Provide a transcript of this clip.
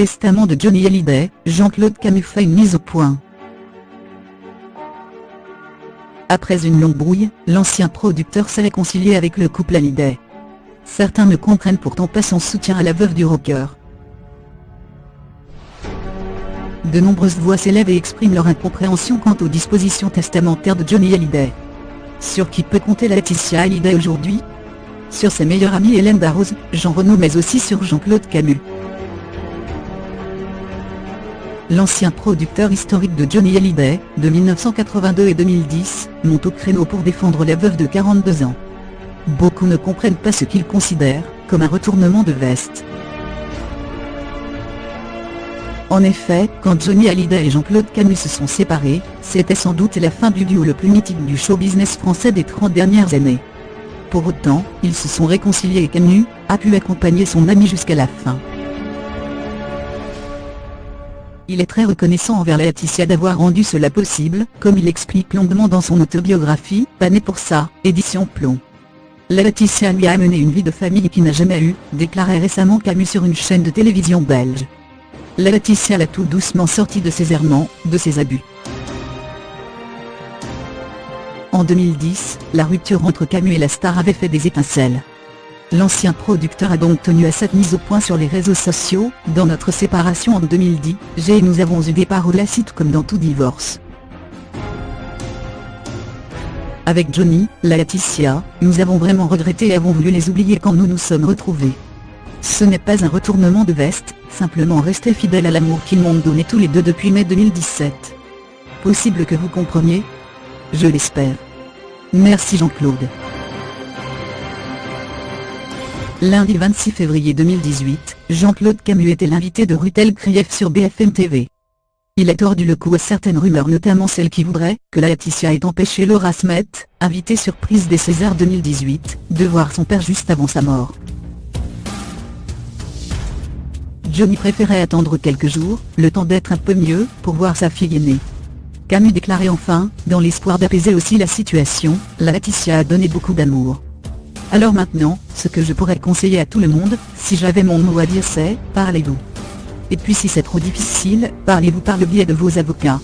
Testament de Johnny Hallyday, Jean-Claude Camus fait une mise au point. Après une longue brouille, l'ancien producteur s'est réconcilié avec le couple Hallyday. Certains ne comprennent pourtant pas son soutien à la veuve du rocker. De nombreuses voix s'élèvent et expriment leur incompréhension quant aux dispositions testamentaires de Johnny Hallyday. Sur qui peut compter Laetitia Hallyday aujourd'hui? Sur ses meilleures amies Hélène Darroze, Jean Renaud, mais aussi sur Jean-Claude Camus. L'ancien producteur historique de Johnny Hallyday, de 1982 et 2010, monte au créneau pour défendre la veuve de 42 ans. Beaucoup ne comprennent pas ce qu'ils considèrent comme un retournement de veste. En effet, quand Johnny Hallyday et Jean-Claude Camus se sont séparés, c'était sans doute la fin du duo le plus mythique du show business français des 30 dernières années. Pour autant, ils se sont réconciliés et Camus a pu accompagner son ami jusqu'à la fin. Il est très reconnaissant envers Laetitia d'avoir rendu cela possible, comme il explique longuement dans son autobiographie « Pas né pour ça », édition Plomb. Laetitia lui a amené une vie de famille qu'il n'a jamais eue, déclarait récemment Camus sur une chaîne de télévision belge. Laetitia l'a tout doucement sorti de ses errements, de ses abus. En 2010, la rupture entre Camus et la star avait fait des étincelles. L'ancien producteur a donc tenu à cette mise au point sur les réseaux sociaux. Dans notre séparation en 2010, j'ai et nous avons eu des paroles acides comme dans tout divorce. Avec Johnny, Laetitia, nous avons vraiment regretté et avons voulu les oublier quand nous nous sommes retrouvés. Ce n'est pas un retournement de veste, simplement rester fidèles à l'amour qu'ils m'ont donné tous les deux depuis mai 2017. Possible que vous compreniez? Je l'espère. Merci Jean-Claude. Lundi 26 février 2018, Jean-Claude Camus était l'invité de Rutel Krief sur BFM TV. Il a tordu le cou à certaines rumeurs, notamment celles qui voudraient que Laetitia ait empêché Laura Smet, invitée surprise des Césars 2018, de voir son père juste avant sa mort. Johnny préférait attendre quelques jours, le temps d'être un peu mieux, pour voir sa fille aînée. Camus déclarait enfin, dans l'espoir d'apaiser aussi la situation, Laetitia a donné beaucoup d'amour. Alors maintenant, ce que je pourrais conseiller à tout le monde, si j'avais mon mot à dire c'est, parlez-vous. Et puis si c'est trop difficile, parlez-vous par le biais de vos avocats.